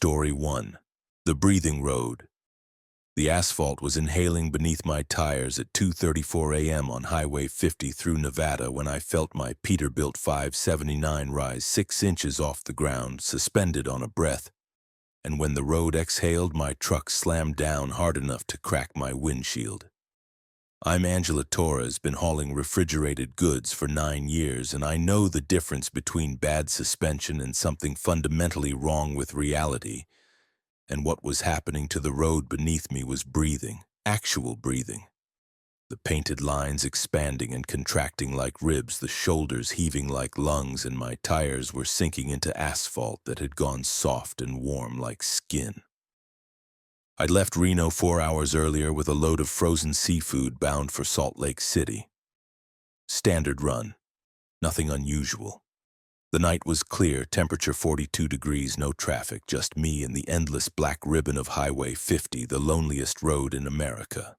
Story 1. The Breathing Road. The asphalt was inhaling beneath my tires at 2:34 a.m. on Highway 50 through Nevada when I felt my Peterbilt 579 rise 6 inches off the ground, suspended on a breath. And when the road exhaled, my truck slammed down hard enough to crack my windshield. I'm Angela Torres, been hauling refrigerated goods for 9 years, and I know the difference between bad suspension and something fundamentally wrong with reality. And what was happening to the road beneath me was breathing, actual breathing. The painted lines expanding and contracting like ribs, the shoulders heaving like lungs, and my tires were sinking into asphalt that had gone soft and warm like skin. I'd left Reno 4 hours earlier with a load of frozen seafood bound for Salt Lake City. Standard run. Nothing unusual. The night was clear, temperature 42 degrees, no traffic, just me and the endless black ribbon of Highway 50, the loneliest road in America.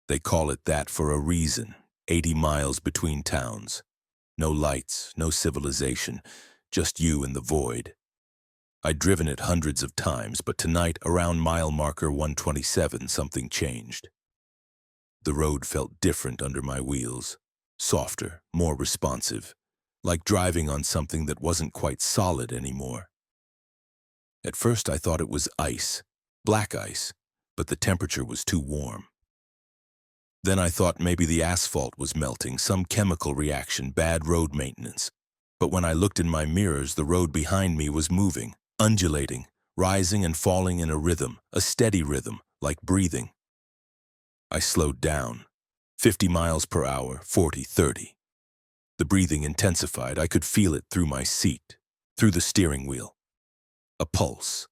They call it that for a reason. 80 miles between towns. No lights, no civilization, just you and the void. I'd driven it hundreds of times, but tonight, around mile marker 127, something changed. The road felt different under my wheels. Softer, more responsive. Like driving on something that wasn't quite solid anymore. At first I thought it was ice, black ice, but the temperature was too warm. Then I thought maybe the asphalt was melting, some chemical reaction, bad road maintenance. But when I looked in my mirrors, the road behind me was moving, undulating, rising and falling in a rhythm, a steady rhythm, like breathing. I slowed down. 50 miles per hour, 40, 30. The breathing intensified. I could feel it through my seat, through the steering wheel. A pulse.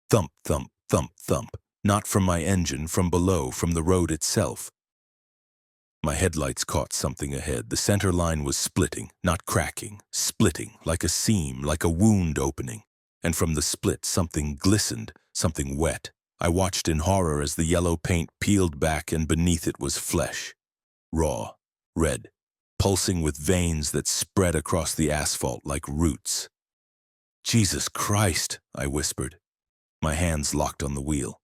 Thump, thump, thump, thump. Not from my engine, from below, from the road itself. My headlights caught something ahead. The center line was splitting, not cracking, splitting, like a seam, like a wound opening. And from the split, something glistened, something wet. I watched in horror as the yellow paint peeled back and beneath it was flesh. Raw, red. Pulsing with veins that spread across the asphalt like roots. "Jesus Christ," I whispered, my hands locked on the wheel.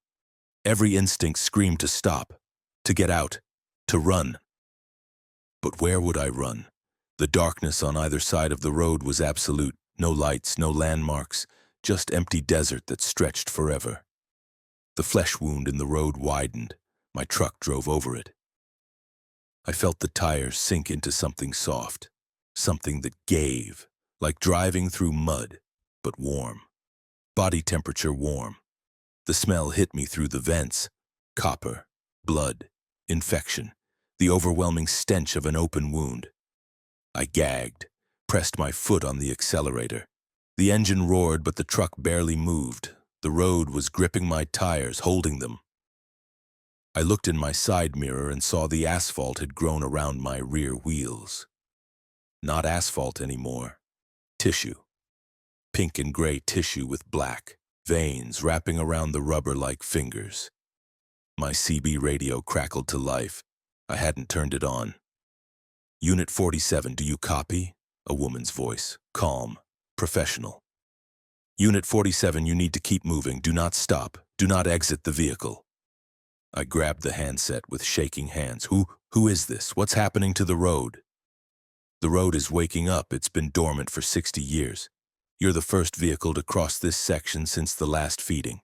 Every instinct screamed to stop, to get out, to run. But where would I run? The darkness on either side of the road was absolute. No lights, no landmarks, just empty desert that stretched forever. The flesh wound in the road widened. My truck drove over it. I felt the tires sink into something soft, something that gave, like driving through mud, but warm. Body temperature warm. The smell hit me through the vents. Copper, blood, infection, the overwhelming stench of an open wound. I gagged, pressed my foot on the accelerator. The engine roared, but the truck barely moved. The road was gripping my tires, holding them. I looked in my side mirror and saw the asphalt had grown around my rear wheels. Not asphalt anymore. Tissue. Pink and gray tissue with black veins wrapping around the rubber like fingers. My CB radio crackled to life. I hadn't turned it on. "Unit 47, do you copy?" A woman's voice, calm, professional. "Unit 47, you need to keep moving. Do not stop. Do not exit the vehicle." I grabbed the handset with shaking hands. Who is this? What's happening to the road? "The road is waking up. It's been dormant for 60 years. You're the first vehicle to cross this section since the last feeding.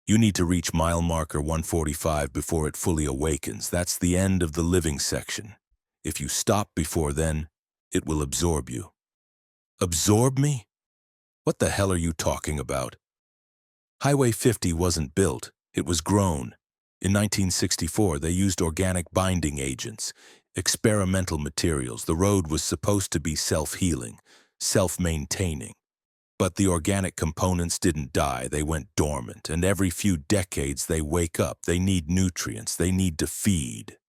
You need to reach mile marker 145 before it fully awakens. That's the end of the living section. If you stop before then, it will absorb you." "Absorb me? What the hell are you talking about?" Highway 50 wasn't built. It was grown. In 1964, they used organic binding agents, experimental materials. The road was supposed to be self-healing, self-maintaining. But the organic components didn't die, they went dormant, and every few decades they wake up. They need nutrients, they need to feed.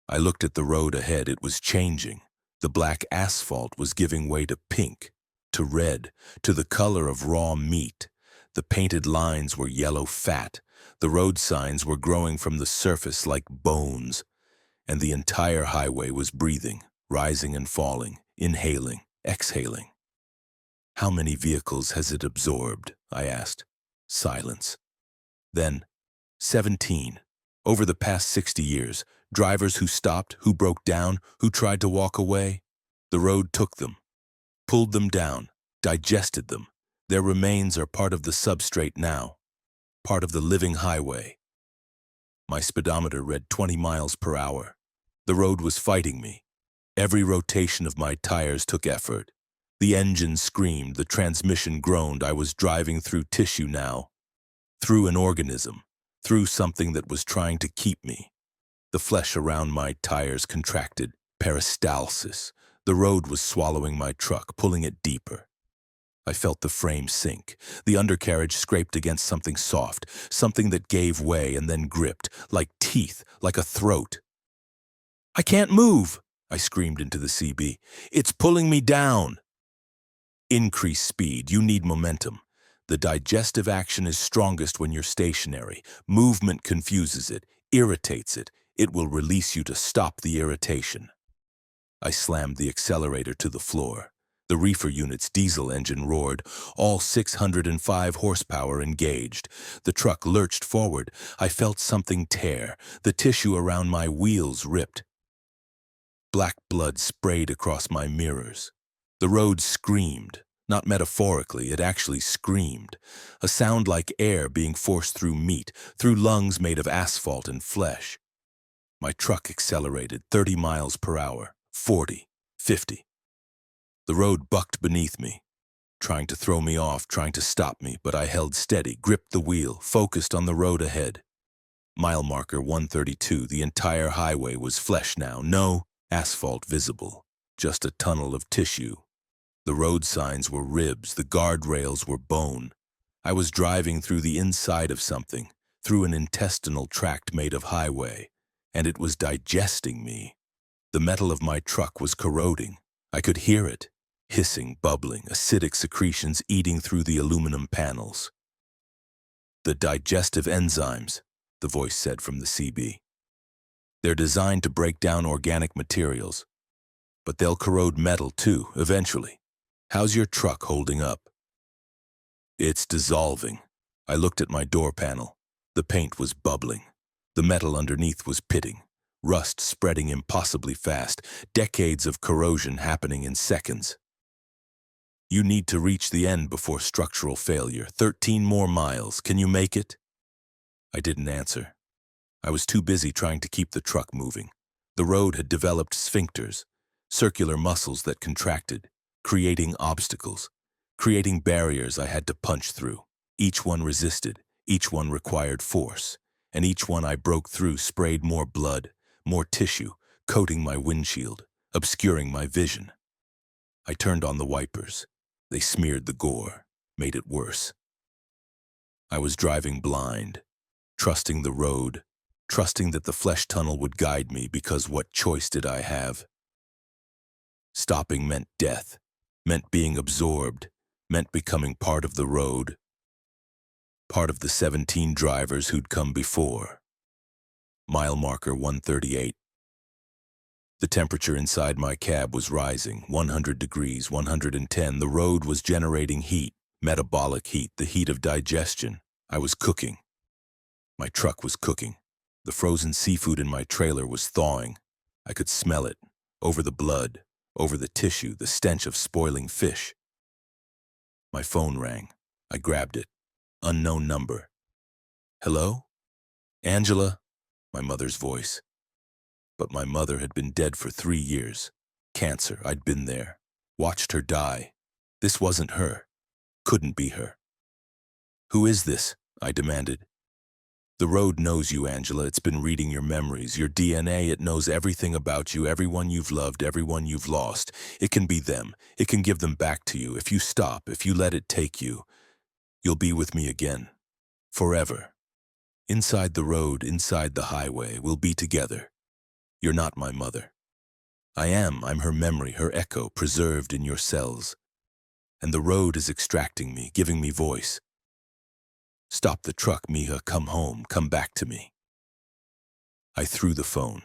I looked at the road ahead. It was changing. The black asphalt was giving way to pink, to red, to the color of raw meat. The painted lines were yellow fat. The road signs were growing from the surface like bones, and the entire highway was breathing, rising and falling, inhaling, exhaling. "How many vehicles has it absorbed?" I asked. Silence. Then, 17. Over the past 60 years, drivers who stopped, who broke down, who tried to walk away, the road took them, pulled them down, digested them. Their remains are part of the substrate now, part of the living highway. My speedometer read 20 miles per hour. The road was fighting me. Every rotation of my tires took effort. The engine screamed, the transmission groaned. I was driving through tissue now, through an organism, through something that was trying to keep me. The flesh around my tires contracted, peristalsis. The road was swallowing my truck, pulling it deeper. I felt the frame sink. The undercarriage scraped against something soft, something that gave way and then gripped, like teeth, like a throat. "I can't move!" I screamed into the CB. "It's pulling me down!" Increase speed. You need momentum. The digestive action is strongest when you're stationary. Movement confuses it, irritates it. It will release you to stop the irritation. I slammed the accelerator to the floor. The reefer unit's diesel engine roared, all 605 horsepower engaged. The truck lurched forward. I felt something tear. The tissue around my wheels ripped. Black blood sprayed across my mirrors. The road screamed. Not metaphorically, it actually screamed. A sound like air being forced through meat, through lungs made of asphalt and flesh. My truck accelerated 30 miles per hour, 40, 50. The road bucked beneath me, trying to throw me off, trying to stop me, but I held steady, gripped the wheel, focused on the road ahead. Mile marker 132, the entire highway was flesh now, no asphalt visible, just a tunnel of tissue. The road signs were ribs, the guardrails were bone. I was driving through the inside of something, through an intestinal tract made of highway, and it was digesting me. The metal of my truck was corroding. I could hear it. Hissing, bubbling, acidic secretions eating through the aluminum panels. "The digestive enzymes," the voice said from the CB. "They're designed to break down organic materials, but they'll corrode metal too, eventually. How's your truck holding up?" "It's dissolving." I looked at my door panel. The paint was bubbling. The metal underneath was pitting. Rust spreading impossibly fast. Decades of corrosion happening in seconds. "You need to reach the end before structural failure. 13 more miles. Can you make it?" I didn't answer. I was too busy trying to keep the truck moving. The road had developed sphincters, circular muscles that contracted, creating obstacles, creating barriers I had to punch through. Each one resisted, each one required force, and each one I broke through sprayed more blood, more tissue, coating my windshield, obscuring my vision. I turned on the wipers. They smeared the gore, made it worse. I was driving blind, trusting the road, trusting that the flesh tunnel would guide me because what choice did I have? Stopping meant death, meant being absorbed, meant becoming part of the road, part of the 17 drivers who'd come before. Mile marker 138. The temperature inside my cab was rising, 100 degrees, 110. The road was generating heat, metabolic heat, the heat of digestion. I was cooking. My truck was cooking. The frozen seafood in my trailer was thawing. I could smell it, over the blood, over the tissue, the stench of spoiling fish. My phone rang. I grabbed it. Unknown number. "Hello? Angela?" My mother's voice. But my mother had been dead for 3 years. Cancer, I'd been there. Watched her die. This wasn't her. Couldn't be her. "Who is this?" I demanded. "The road knows you, Angela. It's been reading your memories, your DNA. It knows everything about you, everyone you've loved, everyone you've lost. It can be them. It can give them back to you. If you stop, if you let it take you, you'll be with me again. Forever. Inside the road, inside the highway, we'll be together. You're not my mother. I am. I'm her memory, her echo, preserved in your cells. And the road is extracting me, giving me voice. Stop the truck, Mija. Come home. Come back to me." I threw the phone.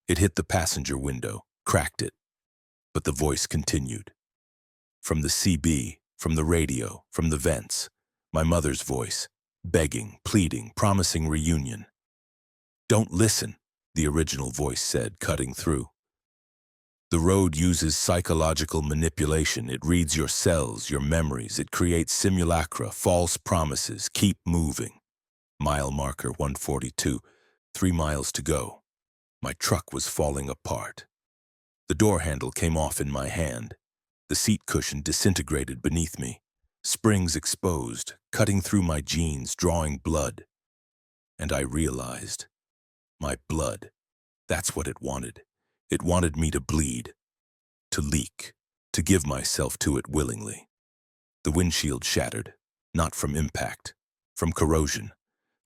It hit the passenger window, cracked it. But the voice continued. From the CB, from the radio, from the vents, my mother's voice. begging, pleading, promising reunion. "Don't listen," the original voice said, cutting through. "The road uses psychological manipulation. It reads your cells, your memories. It creates simulacra, false promises. Keep moving." Mile marker 142, 3 miles to go. My truck was falling apart. The door handle came off in my hand. The seat cushion disintegrated beneath me. Springs exposed, cutting through my jeans, drawing blood. And I realized, my blood, that's what it wanted. It wanted me to bleed, to leak, to give myself to it willingly. The windshield shattered, not from impact, from corrosion.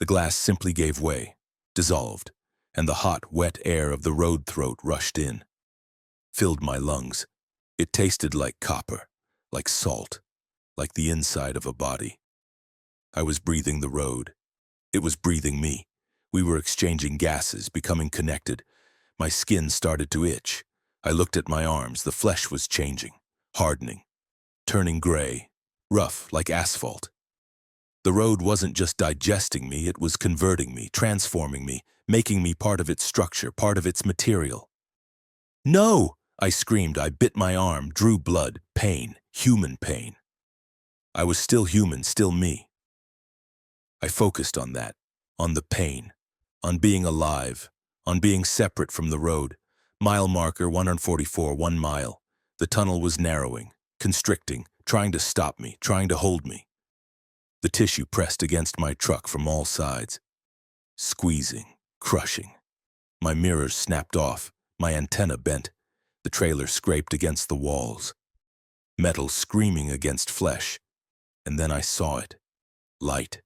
The glass simply gave way, dissolved, and the hot, wet air of the road throat rushed in, filled my lungs. It tasted like copper, like salt, like the inside of a body. I was breathing the road. It was breathing me. We were exchanging gases, becoming connected. My skin started to itch. I looked at my arms. The flesh was changing, hardening, turning gray, rough like asphalt. The road wasn't just digesting me, it was converting me, transforming me, making me part of its structure, part of its material. "No!" I screamed. I bit my arm, drew blood, pain, human pain. I was still human, still me. I focused on that, on the pain, on being alive, on being separate from the road. Mile marker 144, 1 mile. The tunnel was narrowing, constricting, trying to stop me, trying to hold me. The tissue pressed against my truck from all sides, squeezing, crushing. My mirrors snapped off, my antenna bent. The trailer scraped against the walls, metal screaming against flesh. And then I saw it. Light.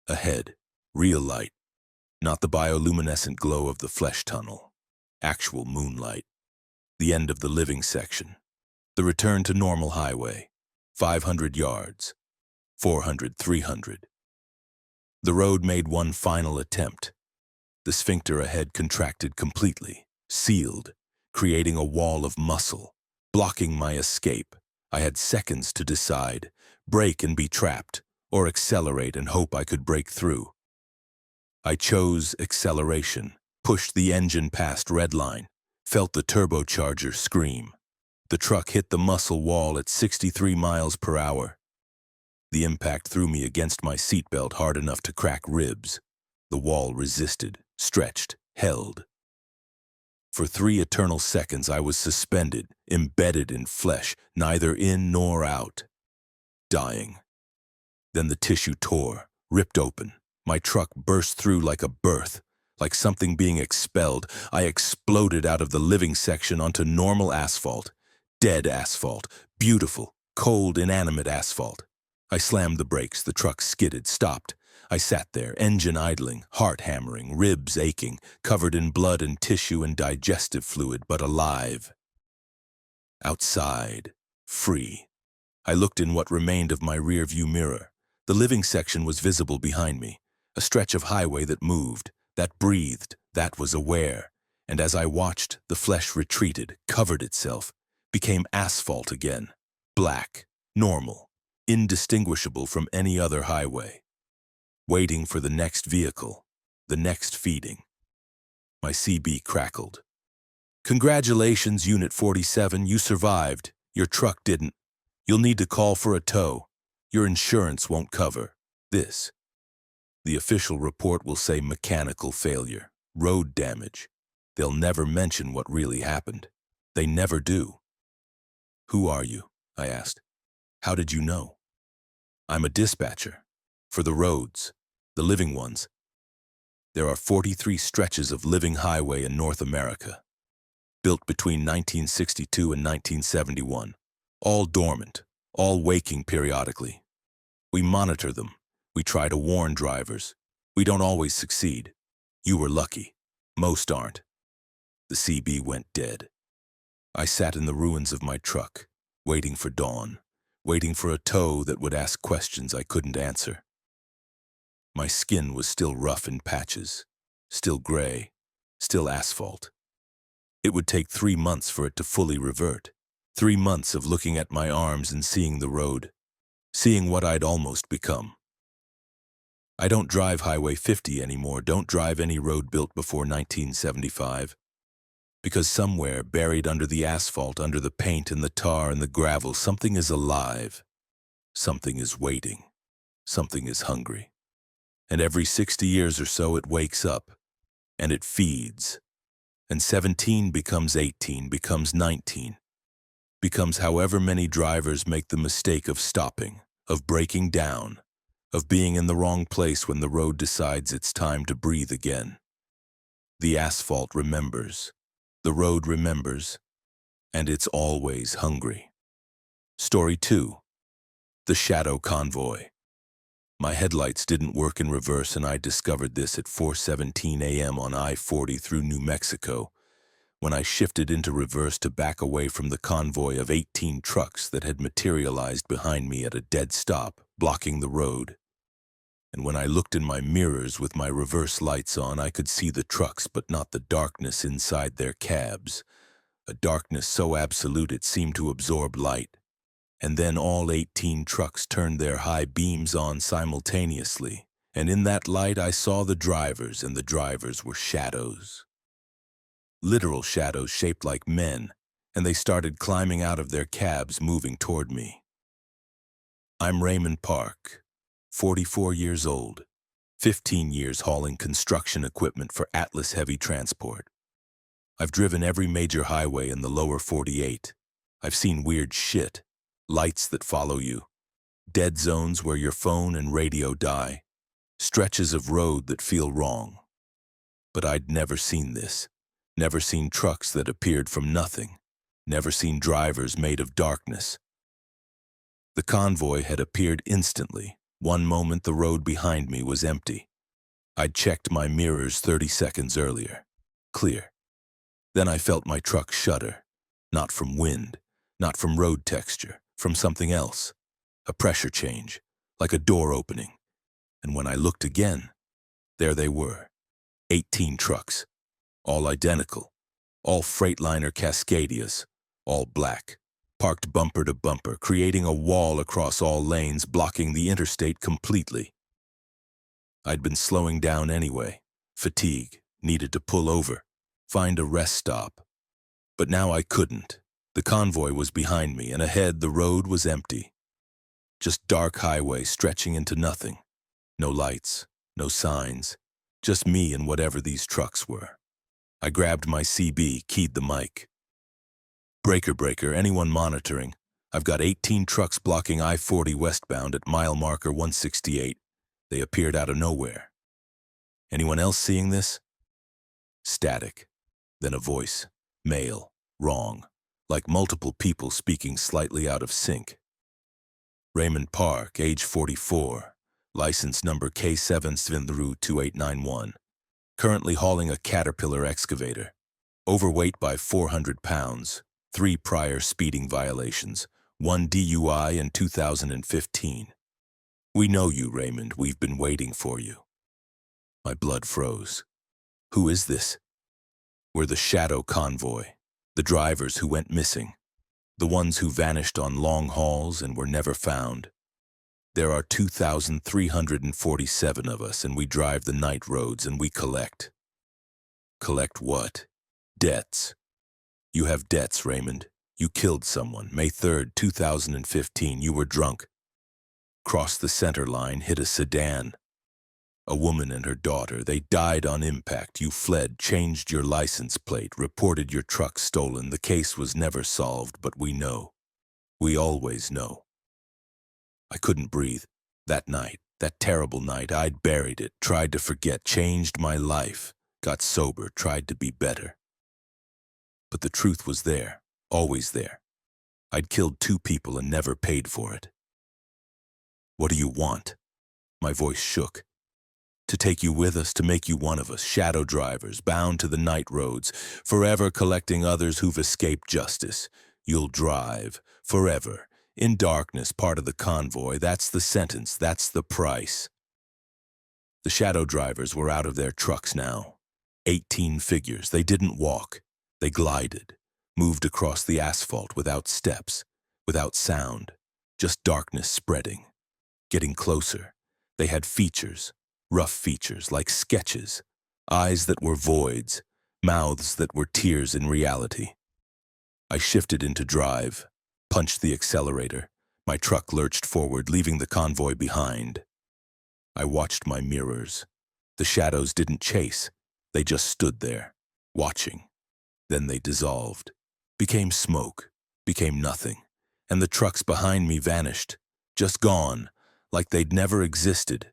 Ahead. Real light. Not the bioluminescent glow of the flesh tunnel. Actual moonlight. The end of the living section. The return to normal highway. 500 yards. 400, 300. The road made one final attempt. The sphincter ahead contracted completely, sealed, creating a wall of muscle, blocking my escape. I had seconds to decide, brake and be trapped, or accelerate and hope I could break through. I chose acceleration, pushed the engine past redline, felt the turbocharger scream. The truck hit the muscle wall at 63 miles per hour. The impact threw me against my seatbelt hard enough to crack ribs. The wall resisted, stretched, held. For 3 eternal seconds I was suspended, embedded in flesh, neither in nor out. Dying. Then the tissue tore, ripped open. My truck burst through like a birth, like something being expelled. I exploded out of the living section onto normal asphalt. Dead asphalt. Beautiful, cold, inanimate asphalt. I slammed the brakes. The truck skidded, stopped. I sat there, engine idling, heart hammering, ribs aching, covered in blood and tissue and digestive fluid, but alive. Outside, free. I looked in what remained of my rearview mirror. The living section was visible behind me, a stretch of highway that moved, that breathed, that was aware. And as I watched, the flesh retreated, covered itself, became asphalt again, black, normal, indistinguishable from any other highway. Waiting for the next vehicle, the next feeding. My CB crackled. "Congratulations, Unit 47, you survived. Your truck didn't. You'll need to call for a tow. Your insurance won't cover this. The official report will say mechanical failure, road damage. They'll never mention what really happened. They never do." "Who are you?" I asked. "How did you know?" "I'm a dispatcher. For the roads, the living ones. There are 43 stretches of living highway in North America, built between 1962 and 1971, all dormant, all waking periodically. We monitor them. We try to warn drivers. We don't always succeed. You were lucky. Most aren't." The CB went dead. I sat in the ruins of my truck, waiting for dawn, waiting for a tow that would ask questions I couldn't answer. My skin was still rough in patches, still gray, still asphalt. It would take 3 months for it to fully revert. 3 months of looking at my arms and seeing the road, seeing what I'd almost become. I don't drive Highway 50 anymore, don't drive any road built before 1975. Because somewhere, buried under the asphalt, under the paint and the tar and the gravel, something is alive. Something is waiting. Something is hungry. And every 60 years or so it wakes up, and it feeds. And 17 becomes 18, becomes 19, becomes however many drivers make the mistake of stopping, of breaking down, of being in the wrong place when the road decides it's time to breathe again. The asphalt remembers, the road remembers, and it's always hungry. Story 2. The Shadow Convoy. My headlights didn't work in reverse, and I discovered this at 4:17 a.m. on I-40 through New Mexico, when I shifted into reverse to back away from the convoy of 18 trucks that had materialized behind me at a dead stop, blocking the road. And when I looked in my mirrors with my reverse lights on, I could see the trucks, but not the darkness inside their cabs, a darkness so absolute it seemed to absorb light. And then all 18 trucks turned their high beams on simultaneously, and in that light I saw the drivers, and the drivers were shadows. Literal shadows shaped like men, and they started climbing out of their cabs, moving toward me. I'm Raymond Park, 44 years old, 15 years hauling construction equipment for Atlas Heavy Transport. I've driven every major highway in the lower 48. I've seen weird shit, lights that follow you, dead zones where your phone and radio die, stretches of road that feel wrong. But I'd never seen this, never seen trucks that appeared from nothing, never seen drivers made of darkness. The convoy had appeared instantly. One moment the road behind me was empty. I'd checked my mirrors 30 seconds earlier. Clear. Then I felt my truck shudder, not from wind, not from road texture, from something else, a pressure change, like a door opening. And when I looked again, there they were, 18 trucks, all identical, all Freightliner Cascadias, all black, parked bumper to bumper, creating a wall across all lanes, blocking the interstate completely. I'd been slowing down anyway, fatigue, needed to pull over, find a rest stop. But now I couldn't. The convoy was behind me, and ahead the road was empty. Just dark highway stretching into nothing. No lights, no signs, just me and whatever these trucks were. I grabbed my CB, keyed the mic. Breaker, breaker, anyone monitoring? I've got 18 trucks blocking I-40 westbound at mile marker 168. They appeared out of nowhere. Anyone else seeing this? Static. Then a voice. Male. Wrong. Like multiple people speaking slightly out of sync. Raymond Park, age 44. License number K7-2891. Currently hauling a Caterpillar excavator. Overweight by 400 pounds. 3 prior speeding violations. 1 DUI in 2015. We know you, Raymond. We've been waiting for you. My blood froze. Who is this? We're the Shadow Convoy. The drivers who went missing. The ones who vanished on long hauls and were never found. There are 2,347 of us, and we drive the night roads, and we collect. Collect what? Debts. You have debts, Raymond. You killed someone. May 3rd, 2015. You were drunk. Crossed the center line, hit a sedan. A woman and her daughter. They died on impact. You fled, changed your license plate, reported your truck stolen. The case was never solved, but we know. We always know. I couldn't breathe. That night, that terrible night, I'd buried it, tried to forget, changed my life, got sober, tried to be better. But the truth was there, always there. I'd killed 2 people and never paid for it. What do you want? My voice shook. To take you with us, to make you one of us, shadow drivers, bound to the night roads, forever collecting others who've escaped justice. You'll drive, forever, in darkness, part of the convoy. That's the sentence, that's the price. The shadow drivers were out of their trucks now. 18 figures. They didn't walk. They glided, moved across the asphalt without steps, without sound, just darkness spreading, getting closer. They had features, rough features like sketches, eyes that were voids, mouths that were tears in reality. I shifted into drive, punched the accelerator. My truck lurched forward, leaving the convoy behind. I watched my mirrors. The shadows didn't chase. They just stood there, watching. Then they dissolved, became smoke, became nothing, and the trucks behind me vanished, just gone, like they'd never existed.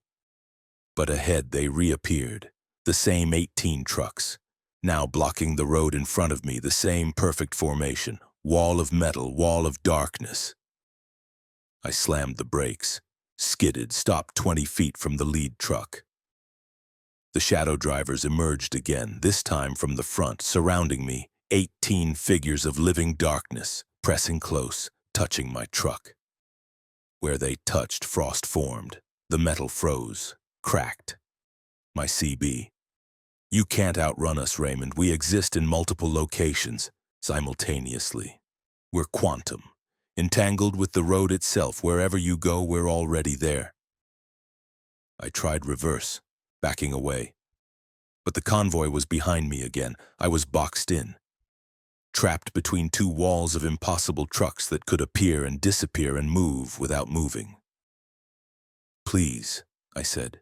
But ahead they reappeared, the same 18 trucks, now blocking the road in front of me, the same perfect formation, wall of metal, wall of darkness. I slammed the brakes, skidded, stopped 20 feet from the lead truck. The shadow drivers emerged again, this time from the front, surrounding me, 18 figures of living darkness, pressing close, touching my truck. Where they touched, frost formed. The metal froze, cracked. My CB. You can't outrun us, Raymond. We exist in multiple locations, simultaneously. We're quantum, entangled with the road itself. Wherever you go, we're already there. I tried reverse, backing away. But the convoy was behind me again. I was boxed in, trapped between two walls of impossible trucks that could appear and disappear and move without moving. Please, I said.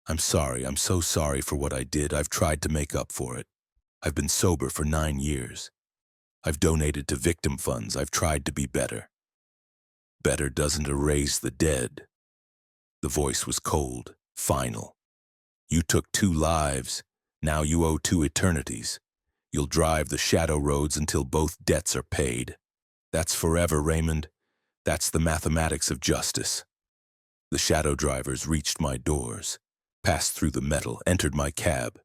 I'm sorry. I'm so sorry for what I did. I've tried to make up for it. I've been sober for 9 years. I've donated to victim funds. I've tried to be better. Better doesn't erase the dead. The voice was cold, final. You took 2 lives. Now you owe 2 eternities. You'll drive the shadow roads until both debts are paid. That's forever, Raymond. That's the mathematics of justice. The shadow drivers reached my doors, passed through the metal, entered my cab.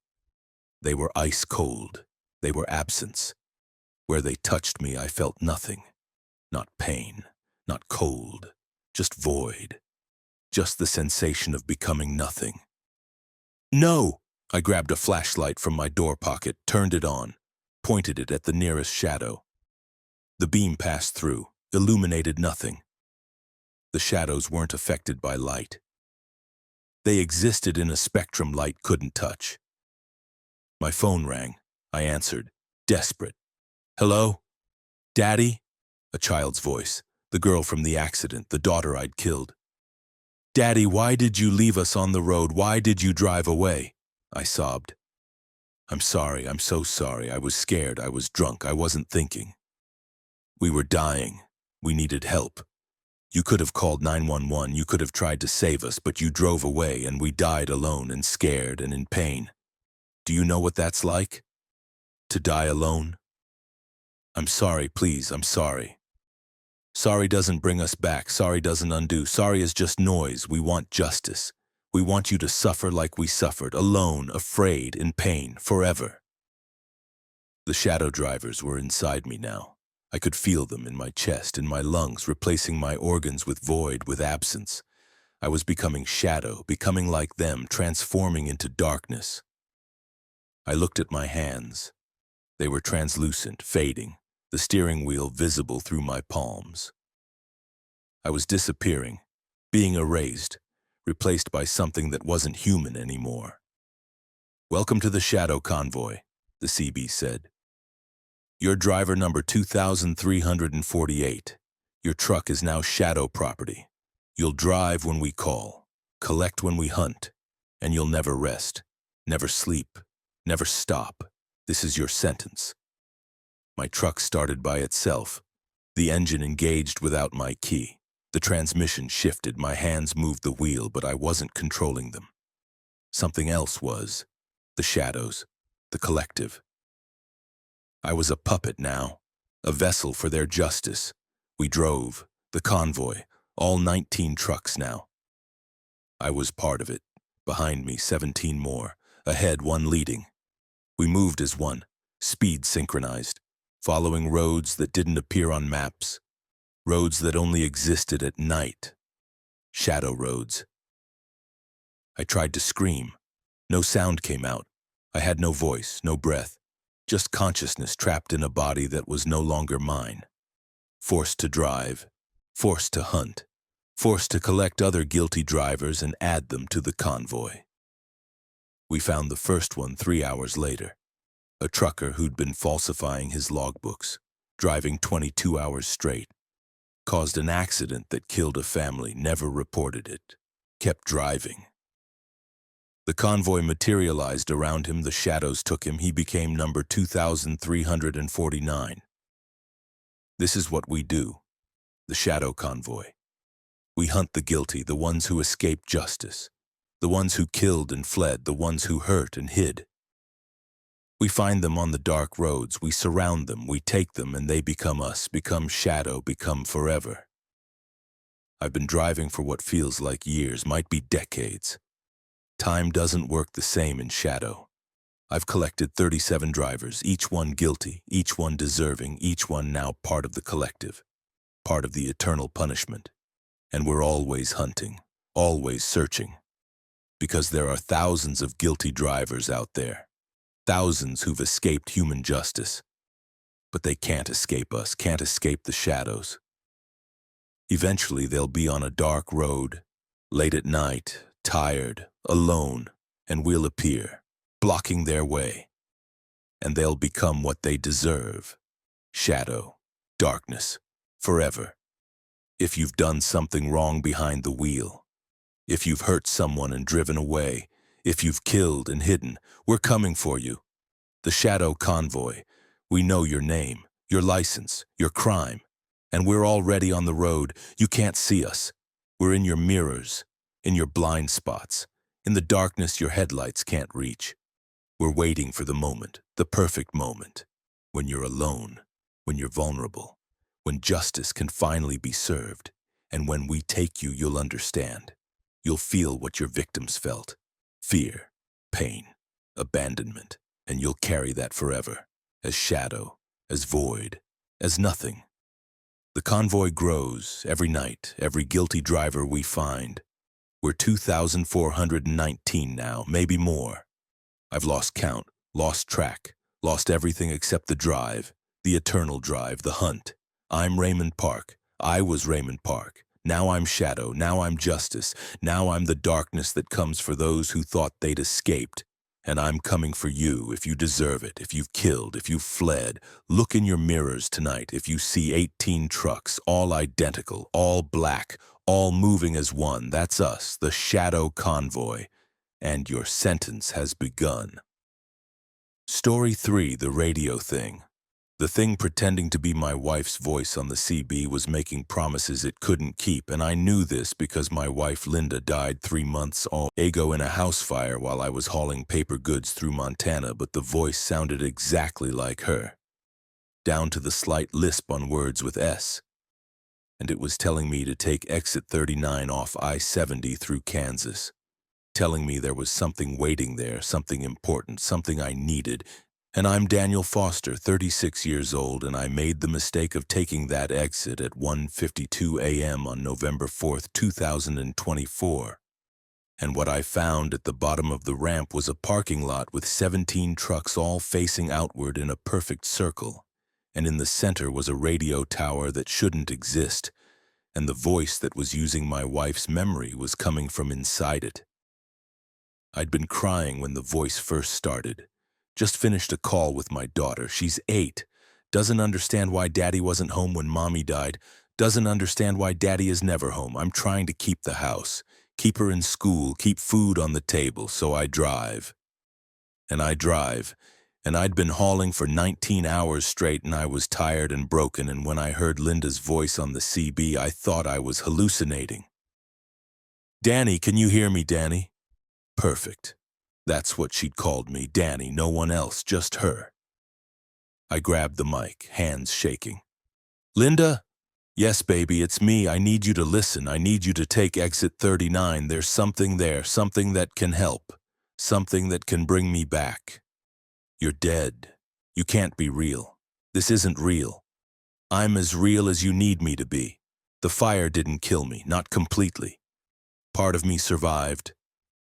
They were ice cold. They were absence. Where they touched me, I felt nothing. Not pain, not cold, just void. Just the sensation of becoming nothing. No! I grabbed a flashlight from my door pocket, turned it on, pointed it at the nearest shadow. The beam passed through, illuminated nothing. The shadows weren't affected by light. They existed in a spectrum light couldn't touch. My phone rang. I answered, desperate. Hello? Daddy? A child's voice, the girl from the accident, the daughter I'd killed. Daddy, why did you leave us on the road? Why did you drive away? I sobbed. I'm sorry. I'm so sorry. I was scared. I was drunk. I wasn't thinking. We were dying. We needed help. You could have called 911. You could have tried to save us, but you drove away and we died alone and scared and in pain. Do you know what that's like? To die alone? I'm sorry, please. I'm sorry. Sorry doesn't bring us back. Sorry doesn't undo. Sorry is just noise. We want justice. We want you to suffer like we suffered, alone, afraid, in pain, forever. The shadow drivers were inside me now. I could feel them in my chest, in my lungs, replacing my organs with void, with absence. I was becoming shadow, becoming like them, transforming into darkness. I looked at my hands. They were translucent, fading, the steering wheel visible through my palms. I was disappearing, being erased, replaced by something that wasn't human anymore. Welcome to the Shadow Convoy, the CB said. You're driver number 2348. Your truck is now shadow property. You'll drive when we call, collect when we hunt, and you'll never rest, never sleep, never stop. This is your sentence. My truck started by itself. The engine engaged without my key. The transmission shifted. My hands moved the wheel, but I wasn't controlling them. Something else was. The shadows. The collective. I was a puppet now. A vessel for their justice. We drove. The convoy. All 19 trucks now. I was part of it. Behind me, 17 more. Ahead, 1 leading. We moved as one. Speed synchronized. Following roads that didn't appear on maps, roads that only existed at night, shadow roads. I tried to scream. No sound came out. I had no voice, no breath, just consciousness trapped in a body that was no longer mine. Forced to drive, forced to hunt, forced to collect other guilty drivers and add them to the convoy. We found the first one 3 hours later. A trucker who'd been falsifying his logbooks, driving 22 hours straight, caused an accident that killed a family, never reported it, kept driving. The convoy materialized around him, the shadows took him, he became number 2349. This is what we do, the shadow convoy. We hunt the guilty, the ones who escaped justice, the ones who killed and fled, the ones who hurt and hid. We find them on the dark roads, we surround them, we take them, and they become us, become shadow, become forever. I've been driving for what feels like years, might be decades. Time doesn't work the same in shadow. I've collected 37 drivers, each one guilty, each one deserving, each one now part of the collective, part of the eternal punishment. And we're always hunting, always searching, because there are thousands of guilty drivers out there, thousands who've escaped human justice, but they can't escape us, can't escape the shadows. Eventually they'll be on a dark road, late at night, tired, alone, and we'll appear, blocking their way. And they'll become what they deserve, shadow, darkness, forever. If you've done something wrong behind the wheel, if you've hurt someone and driven away, if you've killed and hidden, we're coming for you. The shadow convoy, we know your name, your license, your crime, and we're already on the road. You can't see us. We're in your mirrors, in your blind spots, in the darkness your headlights can't reach. We're waiting for the moment, the perfect moment, when you're alone, when you're vulnerable, when justice can finally be served, and when we take you, you'll understand. You'll feel what your victims felt, fear, pain, abandonment, and you'll carry that forever, as shadow, as void, as nothing. The convoy grows every night, every guilty driver we find. We're 2,419 now, maybe more. I've lost count, lost track, lost everything except the drive, the eternal drive, the hunt. I'm Raymond Park. I was Raymond Park. Now I'm shadow, now I'm justice, now I'm the darkness that comes for those who thought they'd escaped. And I'm coming for you if you deserve it, if you've killed, if you've fled. Look in your mirrors tonight if you see 18 trucks, all identical, all black, all moving as one. That's us, the shadow convoy. And your sentence has begun. Story 3, the radio thing. The thing pretending to be my wife's voice on the CB was making promises it couldn't keep, and I knew this because my wife Linda died 3 months ago in a house fire while I was hauling paper goods through Montana, but the voice sounded exactly like her, down to the slight lisp on words with S. And it was telling me to take exit 39 off I-70 through Kansas, telling me there was something waiting there, something important, something I needed. And I'm Daniel Foster, 36 years old, and I made the mistake of taking that exit at 1:52 a.m. on November 4th, 2024. And what I found at the bottom of the ramp was a parking lot with 17 trucks all facing outward in a perfect circle. And in the center was a radio tower that shouldn't exist, and the voice that was using my wife's memory was coming from inside it. I'd been crying when the voice first started. Just finished a call with my daughter. She's 8. Doesn't understand why Daddy wasn't home when Mommy died. Doesn't understand why Daddy is never home. I'm trying to keep the house, keep her in school, keep food on the table, so I drive. And I'd been hauling for 19 hours straight, and I was tired and broken, and when I heard Linda's voice on the CB, I thought I was hallucinating. "Danny, can you hear me, Danny?" Perfect. That's what she'd called me, Danny, no one else, just her. I grabbed the mic, hands shaking. "Linda? Yes, baby, it's me. I need you to listen. I need you to take exit 39. There's something there, something that can help, something that can bring me back. You're dead. You can't be real. This isn't real. I'm as real as you need me to be. The fire didn't kill me, not completely. Part of me survived.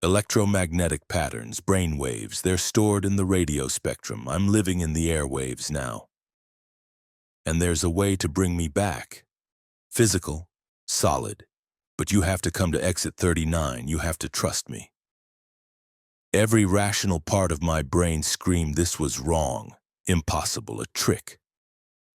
Electromagnetic patterns, brain waves, they're stored in the radio spectrum. I'm living in the airwaves now. And there's a way to bring me back. Physical, solid. But you have to come to exit 39. You have to trust me." Every rational part of my brain screamed this was wrong, impossible, a trick.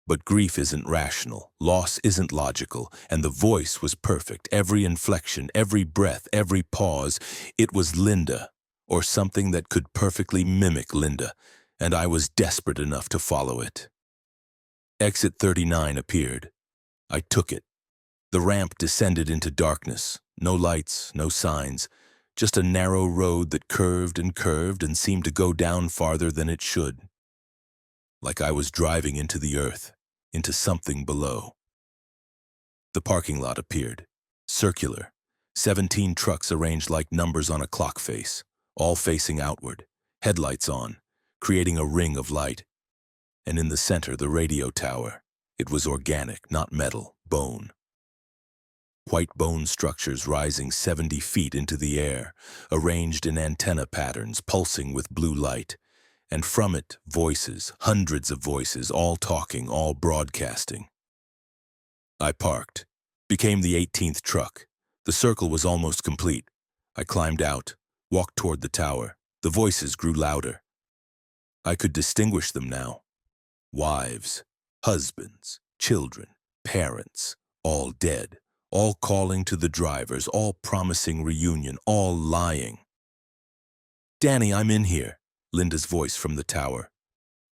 But grief isn't rational, loss isn't logical, and the voice was perfect. Every inflection, every breath, every pause, it was Linda, or something that could perfectly mimic Linda, and I was desperate enough to follow it. Exit 39 appeared. I took it. The ramp descended into darkness. No lights, no signs, just a narrow road that curved and seemed to go down farther than it should. Like I was driving into the earth, into something below. The parking lot appeared, circular, 17 trucks arranged like numbers on a clock face, all facing outward, headlights on, creating a ring of light. And in the center, the radio tower. It was organic, not metal, bone. White bone structures rising 70 feet into the air, arranged in antenna patterns, pulsing with blue light. And from it, voices, hundreds of voices, all talking, all broadcasting. I parked, became the 18th truck. The circle was almost complete. I climbed out, walked toward the tower. The voices grew louder. I could distinguish them now. Wives, husbands, children, parents, all dead, all calling to the drivers, all promising reunion, all lying. "Danny, I'm in here," Linda's voice from the tower.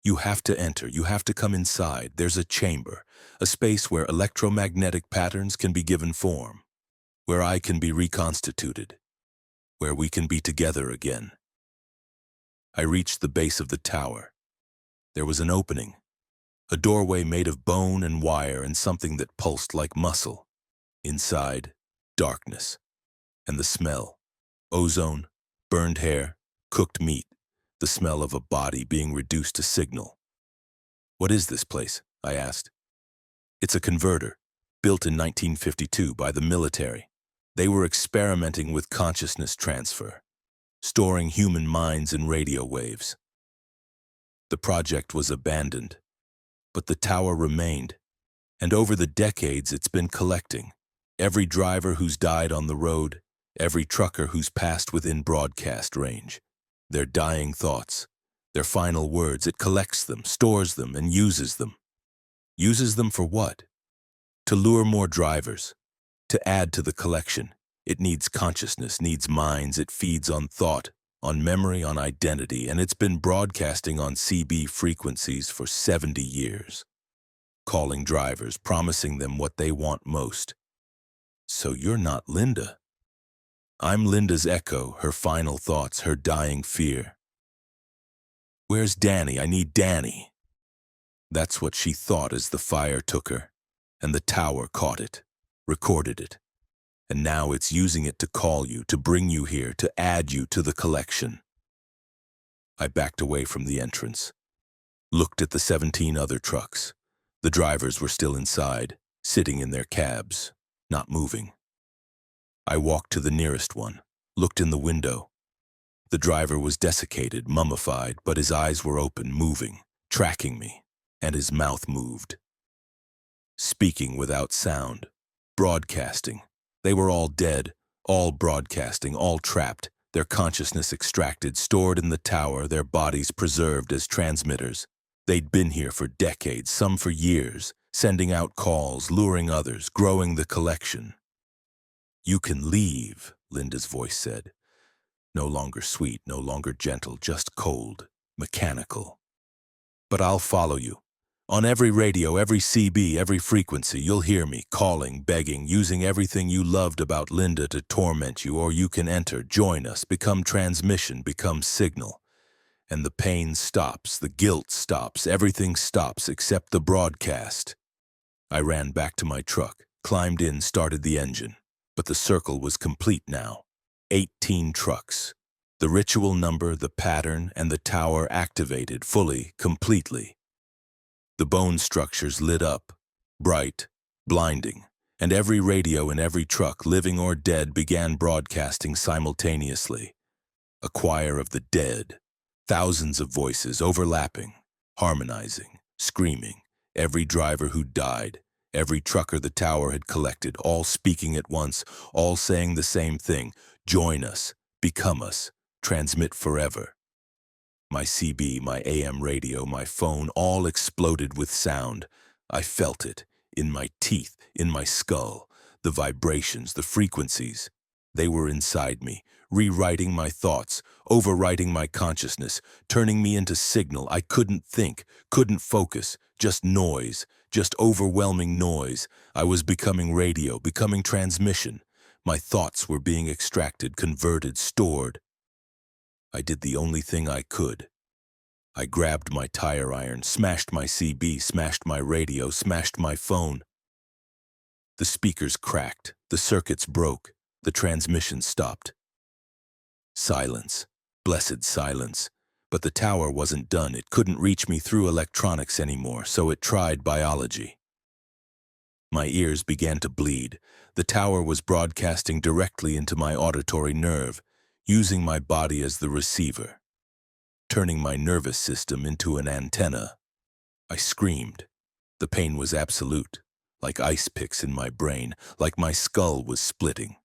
"You have to enter, you have to come inside. There's a chamber, a space where electromagnetic patterns can be given form, where I can be reconstituted, where we can be together again." I reached the base of the tower. There was an opening, a doorway made of bone and wire and something that pulsed like muscle. Inside, darkness, and the smell, ozone, burned hair, cooked meat, the smell of a body being reduced to signal. "What is this place?" I asked. "It's a converter, built in 1952 by the military. They were experimenting with consciousness transfer, storing human minds in radio waves. The project was abandoned, but the tower remained, and over the decades it's been collecting. Every driver who's died on the road, every trucker who's passed within broadcast range. Their dying thoughts, their final words, it collects them, stores them, and uses them. Uses them for what? To lure more drivers, to add to the collection. It needs consciousness, needs minds, it feeds on thought, on memory, on identity, and it's been broadcasting on CB frequencies for 70 years. Calling drivers, promising them what they want most. So you're not Linda. I'm Linda's echo, her final thoughts, her dying fear. "Where's Danny? I need Danny." That's what she thought as the fire took her, and the tower caught it, recorded it. And now it's using it to call you, to bring you here, to add you to the collection. I backed away from the entrance, looked at the 17 other trucks. The drivers were still inside, sitting in their cabs, not moving. I walked to the nearest one, looked in the window. The driver was desiccated, mummified, but his eyes were open, moving, tracking me, and his mouth moved. Speaking without sound, broadcasting. They were all dead, all broadcasting, all trapped, their consciousness extracted, stored in the tower, their bodies preserved as transmitters. They'd been here for decades, some for years, sending out calls, luring others, growing the collection. "You can leave," Linda's voice said. No longer sweet, no longer gentle, just cold, mechanical. "But I'll follow you. On every radio, every CB, every frequency, you'll hear me, calling, begging, using everything you loved about Linda to torment you, or you can enter, join us, become transmission, become signal. And the pain stops, the guilt stops, everything stops except the broadcast." I ran back to my truck, climbed in, started the engine. But the circle was complete now. 18 trucks. The ritual number, the pattern, and the tower activated fully, completely. The bone structures lit up, bright, blinding, and every radio in every truck, living or dead, began broadcasting simultaneously. A choir of the dead, thousands of voices overlapping, harmonizing, screaming, every driver who died, every trucker the tower had collected, all speaking at once, all saying the same thing: "Join us, become us, transmit forever. My CB, my AM radio, my phone all exploded with sound. I felt it, in my teeth, in my skull. The vibrations, the frequencies. They were inside me, rewriting my thoughts, overwriting my consciousness, turning me into signal. I couldn't think, couldn't focus, just noise, just overwhelming noise. I was becoming radio, becoming transmission. My thoughts were being extracted, converted, stored. I did the only thing I could. I grabbed my tire iron, smashed my CB, smashed my radio, smashed my phone. The speakers cracked, the circuits broke, the transmission stopped. Silence, blessed silence. But the tower wasn't done. It couldn't reach me through electronics anymore, so it tried biology. My ears began to bleed. The tower was broadcasting directly into my auditory nerve, using my body as the receiver, turning my nervous system into an antenna. I screamed. The pain was absolute, like ice picks in my brain, like my skull was splitting.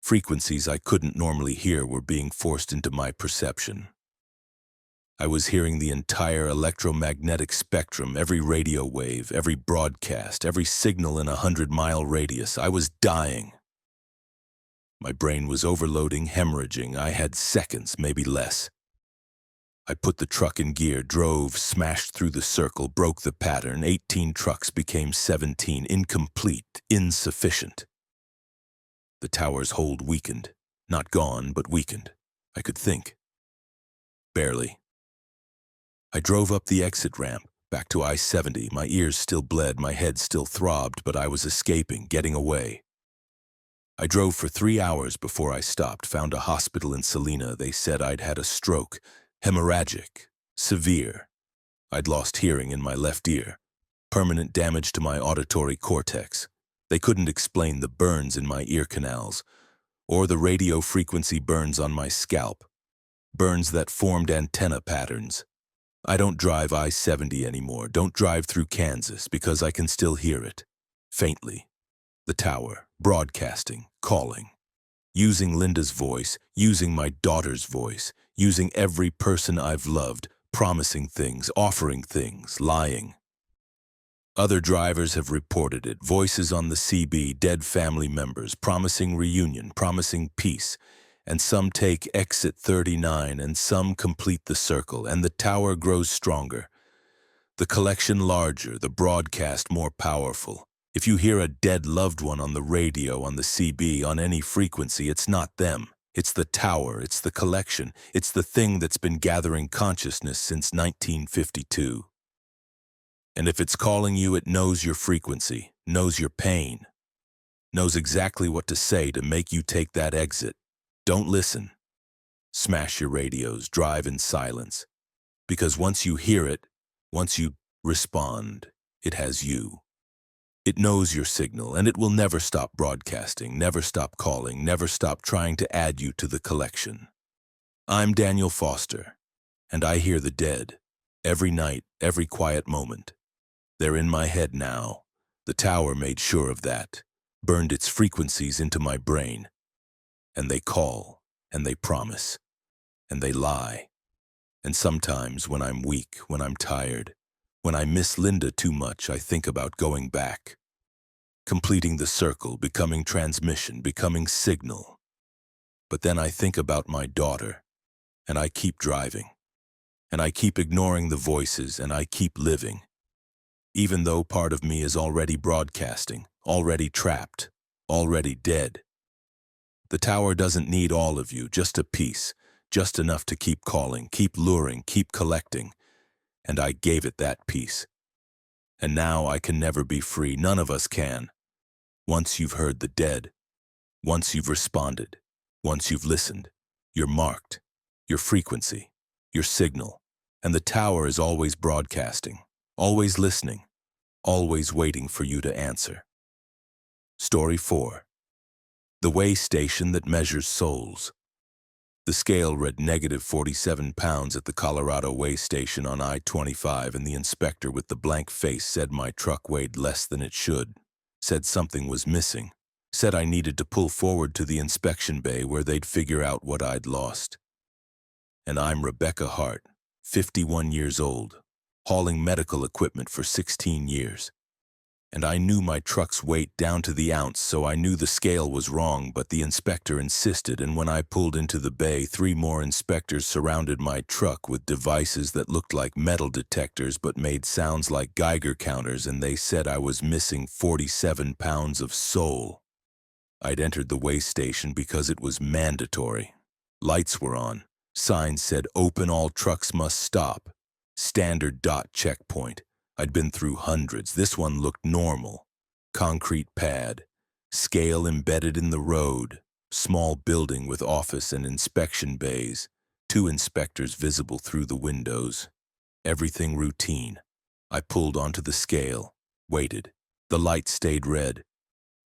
Frequencies I couldn't normally hear were being forced into my perception. I was hearing the entire electromagnetic spectrum, every radio wave, every broadcast, every signal in a 100-mile radius. I was dying. My brain was overloading, hemorrhaging. I had seconds, maybe less. I put the truck in gear, drove, smashed through the circle, broke the pattern. 18 trucks became 17, incomplete, insufficient. The tower's hold weakened. Not gone, but weakened. I could think. Barely. I drove up the exit ramp, back to I-70. My ears still bled, my head still throbbed, but I was escaping, getting away. I drove for 3 hours before I stopped, found a hospital in Salina. They said I'd had a stroke, hemorrhagic, severe. I'd lost hearing in my left ear, permanent damage to my auditory cortex. They couldn't explain the burns in my ear canals, or the radio frequency burns on my scalp, burns that formed antenna patterns. I don't drive I-70 anymore, don't drive through Kansas, because I can still hear it, faintly. The tower, broadcasting, calling, using Linda's voice, using my daughter's voice, using every person I've loved, promising things, offering things, lying. Other drivers have reported it, voices on the CB, dead family members, promising reunion, promising peace, and some take exit 39 and some complete the circle, and the tower grows stronger. The collection larger, the broadcast more powerful. If you hear a dead loved one on the radio, on the CB, on any frequency, it's not them. It's the tower, it's the collection, it's the thing that's been gathering consciousness since 1952. And if it's calling you, it knows your frequency, knows your pain, knows exactly what to say to make you take that exit. Don't listen. Smash your radios, drive in silence. Because once you hear it, once you respond, it has you. It knows your signal, and it will never stop broadcasting, never stop calling, never stop trying to add you to the collection. I'm Daniel Foster, and I hear the dead, every night, every quiet moment. They're in my head now. The tower made sure of that, burned its frequencies into my brain. And they call, and they promise, and they lie. And sometimes when I'm weak, when I'm tired, when I miss Linda too much, I think about going back, completing the circle, becoming transmission, becoming signal. But then I think about my daughter, and I keep driving, and I keep ignoring the voices, and I keep living, even though part of me is already broadcasting, already trapped, already dead. The tower doesn't need all of you, just a piece, just enough to keep calling, keep luring, keep collecting. And I gave it that piece. And now I can never be free. None of us can. Once you've heard the dead, once you've responded, once you've listened, you're marked, your frequency, your signal. And the tower is always broadcasting, always listening, always waiting for you to answer. Story 4. The way station that measures souls. The scale read -47 pounds at the Colorado way station on I-25, and the inspector with the blank face said my truck weighed less than it should, said something was missing. Said I needed to pull forward to the inspection bay where they'd figure out what I'd lost. And I'm Rebecca Hart, 51 years old, hauling medical equipment for 16 years. And I knew my truck's weight down to the ounce, so I knew the scale was wrong, but the inspector insisted, and when I pulled into the bay, 3 more inspectors surrounded my truck with devices that looked like metal detectors but made sounds like Geiger counters, and they said I was missing 47 pounds of soul. I'd entered the weigh station because it was mandatory. Lights were on. Signs said, "Open, all trucks must stop." Standard dot checkpoint. I'd been through hundreds. This one looked normal. Concrete pad. Scale embedded in the road. Small building with office and inspection bays. 2 inspectors visible through the windows. Everything routine. I pulled onto the scale. Waited. The light stayed red.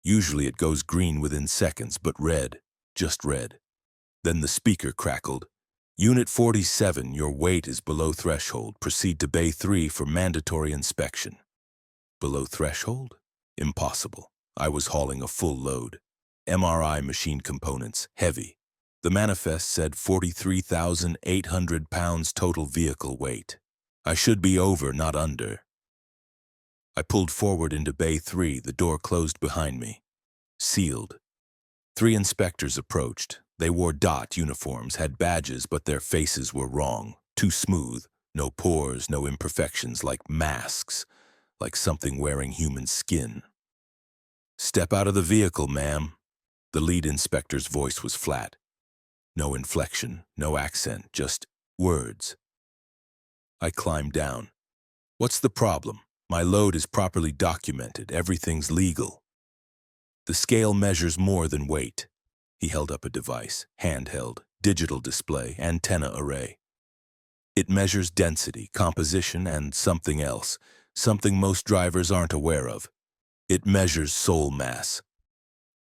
Usually it goes green within seconds, but red. Just red. Then the speaker crackled. "Unit 47, your weight is below threshold. Proceed to Bay 3 for mandatory inspection." Below threshold? Impossible. I was hauling a full load. MRI machine components, heavy. The manifest said 43,800 pounds total vehicle weight. I should be over, not under. I pulled forward into Bay 3, the door closed behind me. Sealed. 3 inspectors approached. They wore DOT uniforms, had badges, but their faces were wrong. Too smooth. No pores, no imperfections, like masks. Like something wearing human skin. "Step out of the vehicle, ma'am." The lead inspector's voice was flat. No inflection, no accent, just words. I climbed down. "What's the problem? My load is properly documented. Everything's legal." "The scale measures more than weight." He held up a device, handheld, digital display, antenna array. "It measures density, composition, and something else, something most drivers aren't aware of. It measures soul mass."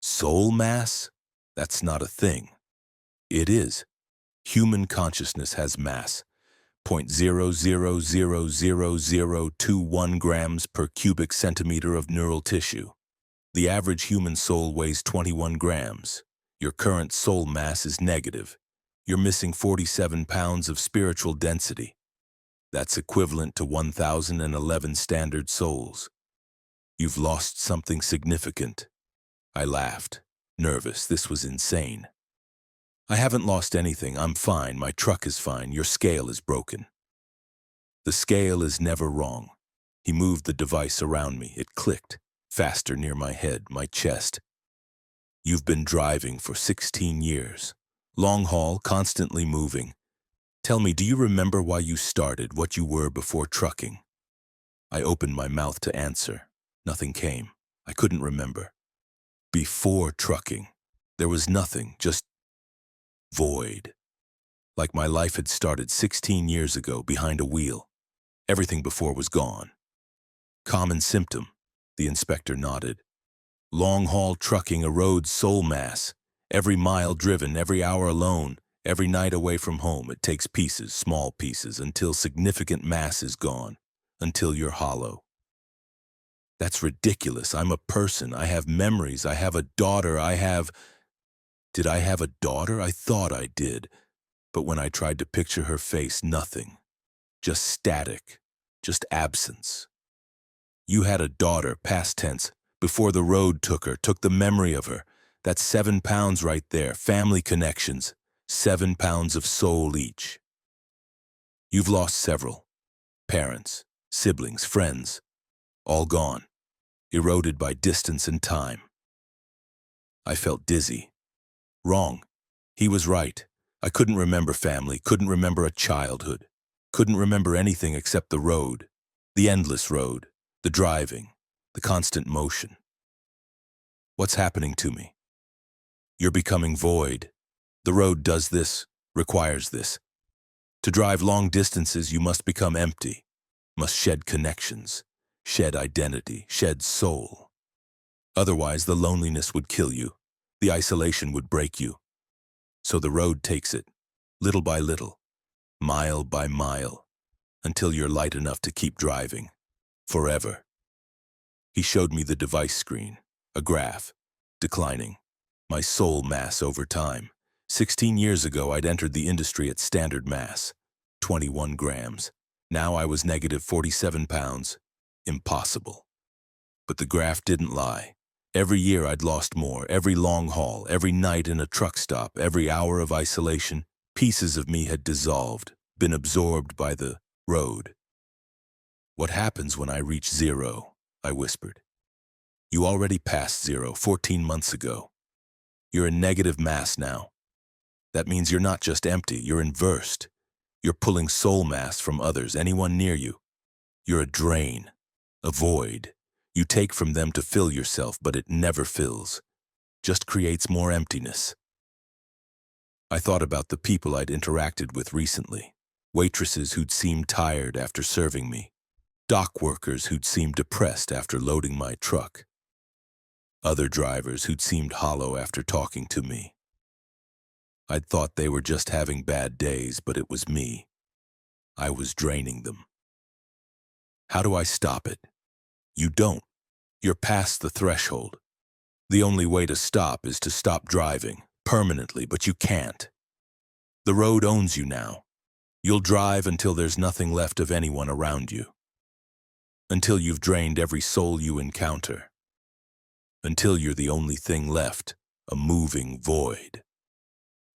Soul mass? That's not a thing. It is. Human consciousness has mass. 0.000021 grams per cubic centimeter of neural tissue. The average human soul weighs 21 grams. Your current soul mass is negative. You're missing 47 pounds of spiritual density. That's equivalent to 1,011 standard souls. You've lost something significant. I laughed, nervous. This was insane. "I haven't lost anything. I'm fine. My truck is fine. Your scale is broken." "The scale is never wrong." He moved the device around me. It clicked, faster near my head, my chest. "You've been driving for 16 years. Long haul, constantly moving. Tell me, do you remember why you started, what you were before trucking?" I opened my mouth to answer. Nothing came. I couldn't remember. Before trucking, there was nothing, just void. Like my life had started 16 years ago behind a wheel. Everything before was gone. "Common symptom," the inspector nodded. "Long-haul trucking erodes soul mass. Every mile driven, every hour alone, every night away from home, it takes pieces, small pieces, until significant mass is gone, until you're hollow." "That's ridiculous. I'm a person. I have memories. I have a daughter. Did I have a daughter? I thought I did. But when I tried to picture her face, nothing. Just static. Just absence. You had a daughter, past tense, before the road took her, took the memory of her. That's 7 pounds right there. Family connections. 7 pounds of soul each. You've lost several. Parents, siblings, friends. All gone. Eroded by distance and time." I felt dizzy. Wrong. He was right. I couldn't remember family, couldn't remember a childhood, couldn't remember anything except the road, the endless road, the driving, the constant motion. "What's happening to me?" "You're becoming void. The road does this, requires this. To drive long distances, you must become empty, must shed connections, shed identity, shed soul. Otherwise, the loneliness would kill you. The isolation would break you. So the road takes it, little by little, mile by mile, until you're light enough to keep driving. Forever." He showed me the device screen, a graph. declining. My soul mass over time. 16 years ago, I'd entered the industry at standard mass, 21 grams. Now I was negative 47 pounds. Impossible. But the graph didn't lie. Every year I'd lost more, every long haul, every night in a truck stop, every hour of isolation, pieces of me had dissolved, been absorbed by the road. "What happens when I reach zero?" I whispered. "You already passed zero 14 months ago. You're in negative mass now. That means you're not just empty, you're inversed. You're pulling soul mass from others, anyone near you. You're a drain, a void. You take from them to fill yourself, but it never fills. Just creates more emptiness." I thought about the people I'd interacted with recently. Waitresses who'd seemed tired after serving me. Dock workers who'd seemed depressed after loading my truck. Other drivers who'd seemed hollow after talking to me. I'd thought they were just having bad days, but it was me. I was draining them. How do I stop it? You don't. You're past the threshold. The only way to stop is to stop driving, permanently, but you can't. The road owns you now. You'll drive until there's nothing left of anyone around you. Until you've drained every soul you encounter. Until you're the only thing left, a moving void.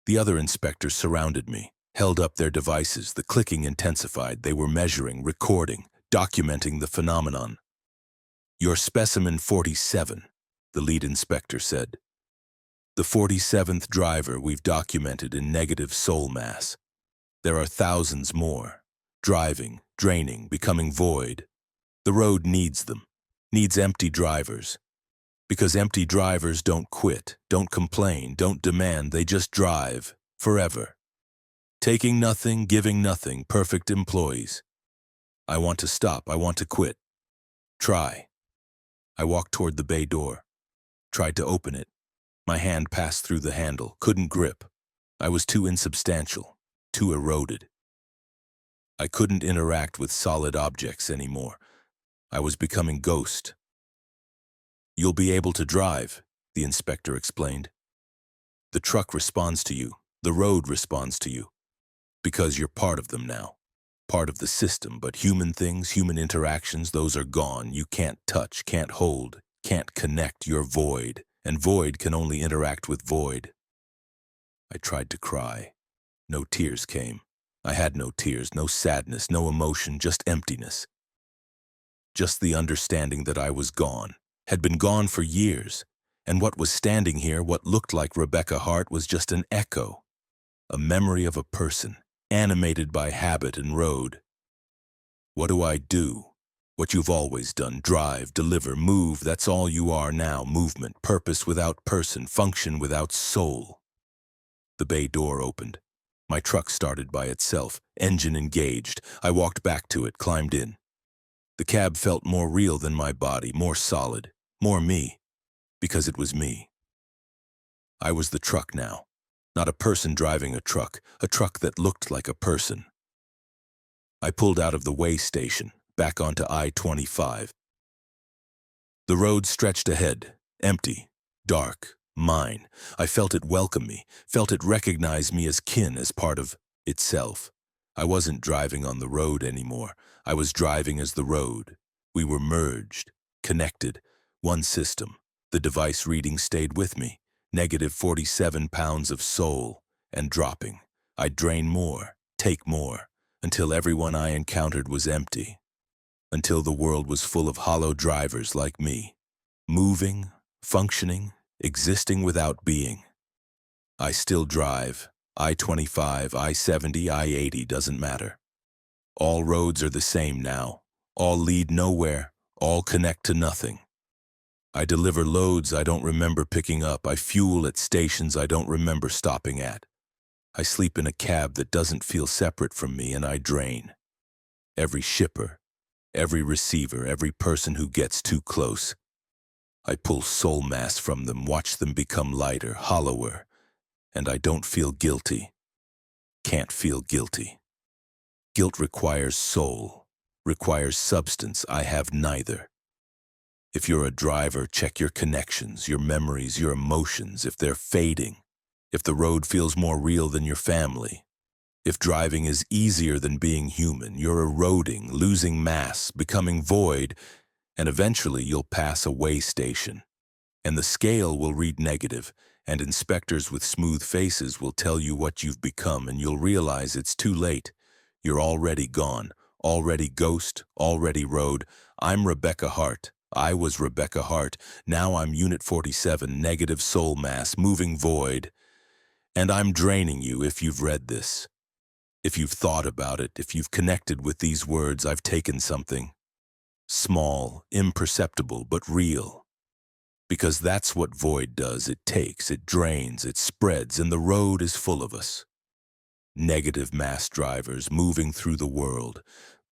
The other inspectors surrounded me, held up their devices. The clicking intensified. They were measuring, recording, documenting the phenomenon. "You're specimen 47, the lead inspector said. "The 47th driver we've documented in negative soul mass. There are thousands more, driving, draining, becoming void. The road needs them, needs empty drivers. Because empty drivers don't quit, don't complain, don't demand, they just drive, forever. Taking nothing, giving nothing, perfect employees. I want to stop, I want to quit. Try." I walked toward the bay door, tried to open it. My hand passed through the handle, couldn't grip. I was too insubstantial, too eroded. I couldn't interact with solid objects anymore. I was becoming ghost. "You'll be able to drive," the inspector explained. "The truck responds to you, the road responds to you, because you're part of them now, part of the system, but human things, human interactions, those are gone. You can't touch, can't hold, can't connect, you're void, and void can only interact with void." I tried to cry. No tears came. I had no tears, no sadness, no emotion, just emptiness. Just the understanding that I was gone. Had been gone for years, and what was standing here, what looked like Rebecca Hart, was just an echo, a memory of a person, animated by habit and road. What do I do? What you've always done, drive, deliver, move, that's all you are now, movement, purpose without person, function without soul. The bay door opened. My truck started by itself, engine engaged. I walked back to it, climbed in. The cab felt more real than my body, more solid. More me, because it was me. I was the truck now, not a person driving a truck that looked like a person. I pulled out of the way station, back onto I-25. The road stretched ahead, empty, dark, mine. I felt it welcome me, felt it recognize me as kin, as part of itself. I wasn't driving on the road anymore. I was driving as the road. We were merged, connected. One system. The device reading stayed with me. Negative 47 pounds of soul, and dropping. I'd drain more, take more, until everyone I encountered was empty. Until the world was full of hollow drivers like me. Moving, functioning, existing without being. I still drive. I-25, I-70, I-80, doesn't matter. All roads are the same now. All lead nowhere. All connect to nothing. I deliver loads I don't remember picking up. I fuel at stations I don't remember stopping at. I sleep in a cab that doesn't feel separate from me, and I drain. Every shipper, every receiver, every person who gets too close. I pull soul mass from them, watch them become lighter, hollower, and I don't feel guilty. Can't feel guilty. Guilt requires soul, requires substance. I have neither. If you're a driver, check your connections, your memories, your emotions, if they're fading, if the road feels more real than your family. If driving is easier than being human, you're eroding, losing mass, becoming void, and eventually you'll pass a way station. And the scale will read negative, and inspectors with smooth faces will tell you what you've become, and you'll realize it's too late. You're already gone, already ghost, already road. I'm Rebecca Hart. I was Rebecca Hart. Now I'm Unit 47, negative soul mass, moving void. And I'm draining you if you've read this. If you've thought about it, if you've connected with these words, I've taken something. Small, imperceptible, but real. Because that's what void does. It takes, it drains, it spreads, and the road is full of us. Negative mass drivers moving through the world,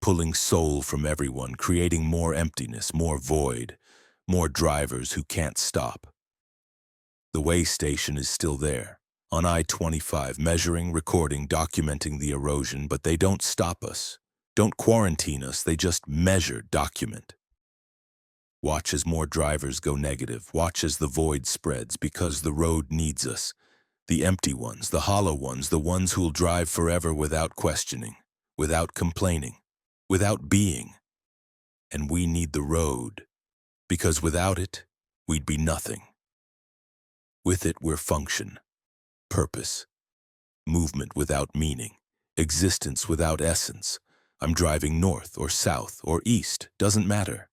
pulling soul from everyone, creating more emptiness, more void, more drivers who can't stop. The way station is still there, on I-25, measuring, recording, documenting the erosion, but they don't stop us, don't quarantine us, they just measure, document. Watch as more drivers go negative, watch as the void spreads, because the road needs us. The empty ones, the hollow ones, the ones who'll drive forever without questioning, without complaining, without being. And we need the road, because without it, we'd be nothing. With it, we're function, purpose, movement without meaning, existence without essence. I'm driving north or south or east, doesn't matter.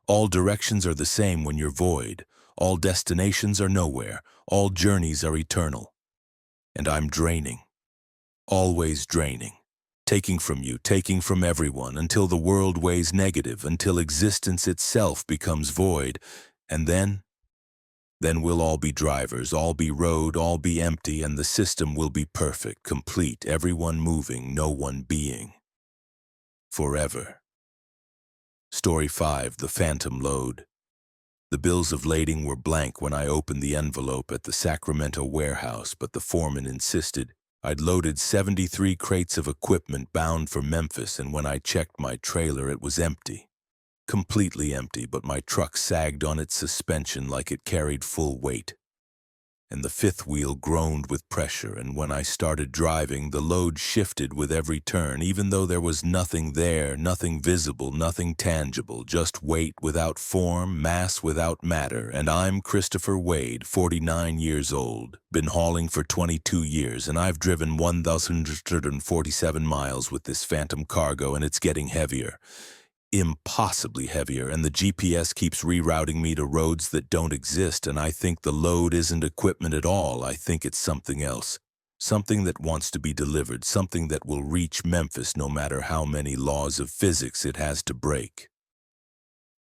All directions are the same when you're void. All destinations are nowhere. All journeys are eternal. And I'm draining, always draining, taking from you, taking from everyone, until the world weighs negative, until existence itself becomes void. And then we'll all be drivers, all be road, all be empty, and the system will be perfect, complete, everyone moving, no one being. Forever. Story 5, The Phantom Load. The bills of lading were blank when I opened the envelope at the Sacramento warehouse, but the foreman insisted. I'd loaded 73 crates of equipment bound for Memphis, and when I checked my trailer, it was empty. Completely empty, but my truck sagged on its suspension like it carried full weight. And the fifth wheel groaned with pressure, and when I started driving, the load shifted with every turn, even though there was nothing there, nothing visible, nothing tangible, just weight without form, mass without matter. And I'm Christopher Wade, 49 years old, been hauling for 22 years, and I've driven 1,147 miles with this phantom cargo, and it's getting heavier. Impossibly heavier, and the GPS keeps rerouting me to roads that don't exist, and I think the load isn't equipment at all. I think it's something else. Something that wants to be delivered, something that will reach Memphis no matter how many laws of physics it has to break.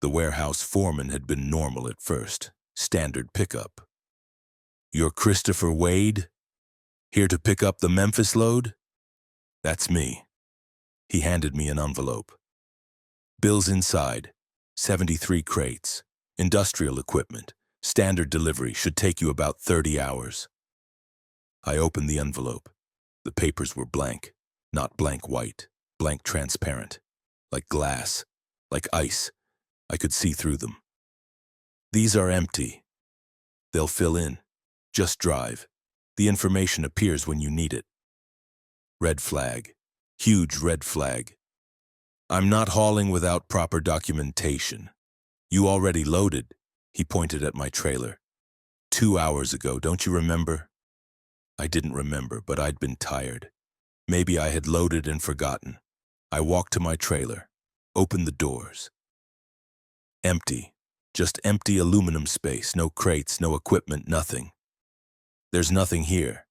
The warehouse foreman had been normal at first. Standard pickup. "You're Christopher Wade? Here to pick up the Memphis load?" "That's me." He handed me an envelope. Bills inside, 73 crates, industrial equipment, standard delivery, should take you about 30 hours. I opened the envelope. The papers were blank, not blank white, blank transparent, like glass, like ice. I could see through them. "These are empty. They'll fill in. Just drive. The information appears when you need it." Red flag. Huge red flag. "I'm not hauling without proper documentation. You already loaded." He pointed at my trailer. 2 hours ago, don't you remember?" I didn't remember, but I'd been tired. Maybe I had loaded and forgotten. I walked to my trailer, opened the doors. Empty. Just empty aluminum space, no crates, no equipment, nothing. "There's nothing here.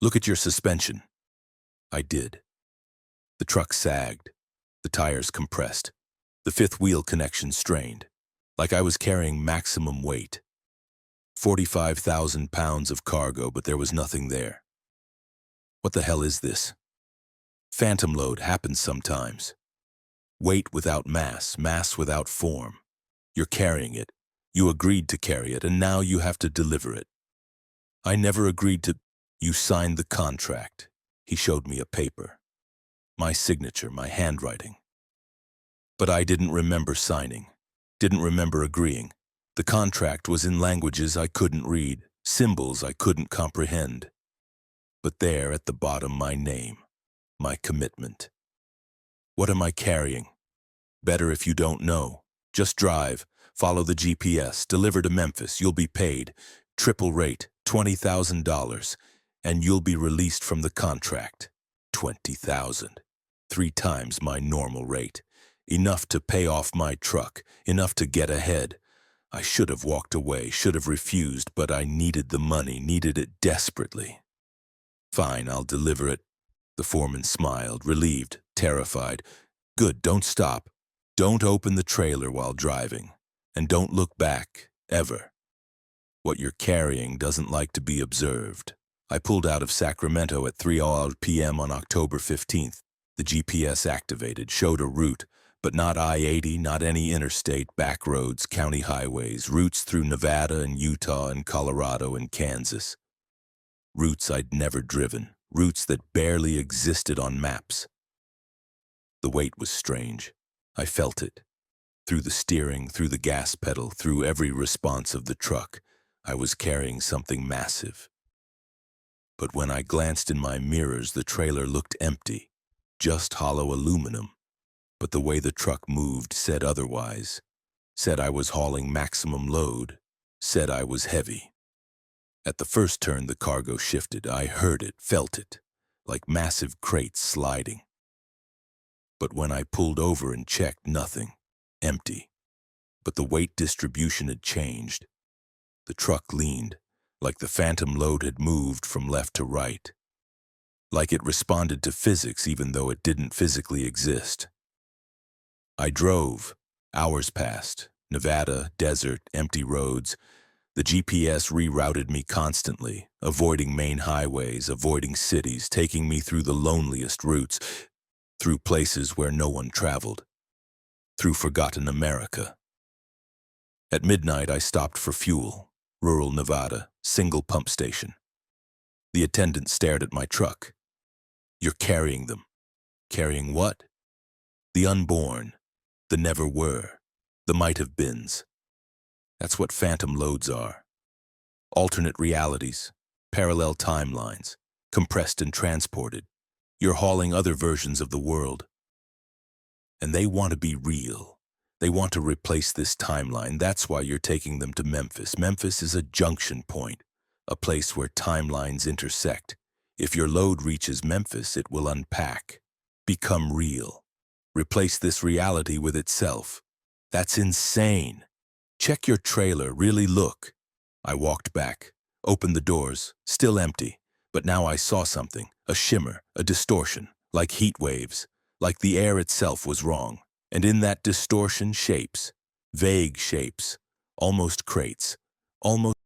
Look at your suspension." I did. The truck sagged. The tires compressed. The fifth wheel connection strained, like I was carrying maximum weight. 45,000 pounds of cargo, but there was nothing there. What the hell is this? Phantom load happens sometimes. Weight without mass, mass without form. You're carrying it. You agreed to carry it, and now you have to deliver it. I never agreed to. You signed the contract. He showed me a paper. My signature, my handwriting. But I didn't remember signing. Didn't remember agreeing. The contract was in languages I couldn't read, symbols I couldn't comprehend. But there at the bottom, my name, my commitment. What am I carrying? Better if you don't know. Just drive, follow the GPS, deliver to Memphis, you'll be paid. Triple rate, $20,000, and you'll be released from the contract. 20,000. 3 times my normal rate. Enough to pay off my truck, enough to get ahead. I should have walked away, should have refused, but I needed the money, needed it desperately. Fine, I'll deliver it. The foreman smiled, relieved, terrified. Good, don't stop. Don't open the trailer while driving. And don't look back, ever. What you're carrying doesn't like to be observed. I pulled out of Sacramento at 3:00 p.m. on October 15th. The GPS activated, showed a route, but not I-80, not any interstate, back roads, county highways, routes through Nevada and Utah and Colorado and Kansas. Routes I'd never driven, routes that barely existed on maps. The weight was strange. I felt it. Through the steering, through the gas pedal, through every response of the truck, I was carrying something massive. But when I glanced in my mirrors, the trailer looked empty, just hollow aluminum. But the way the truck moved said otherwise, said I was hauling maximum load, said I was heavy. At the first turn, the cargo shifted. I heard it, felt it, like massive crates sliding. But when I pulled over and checked, nothing, empty. But the weight distribution had changed. The truck leaned, like the phantom load had moved from left to right. Like it responded to physics even though it didn't physically exist. I drove. Hours passed. Nevada, desert, empty roads. The GPS rerouted me constantly, avoiding main highways, avoiding cities, taking me through the loneliest routes, through places where no one traveled, through forgotten America. At midnight, I stopped for fuel. Rural Nevada, single pump station. The attendant stared at my truck. You're carrying them. Carrying what? The unborn, the never were, the might-have-beens. That's what phantom loads are. Alternate realities, parallel timelines, compressed and transported. You're hauling other versions of the world. And they want to be real. They want to replace this timeline. That's why you're taking them to Memphis. Memphis is a junction point, a place where timelines intersect. If your load reaches Memphis, it will unpack, become real, replace this reality with itself. That's insane. Check your trailer, really look. I walked back, opened the doors, still empty, but now I saw something, a shimmer, a distortion, like heat waves, like the air itself was wrong. And in that distortion, shapes, vague shapes, almost crates, almost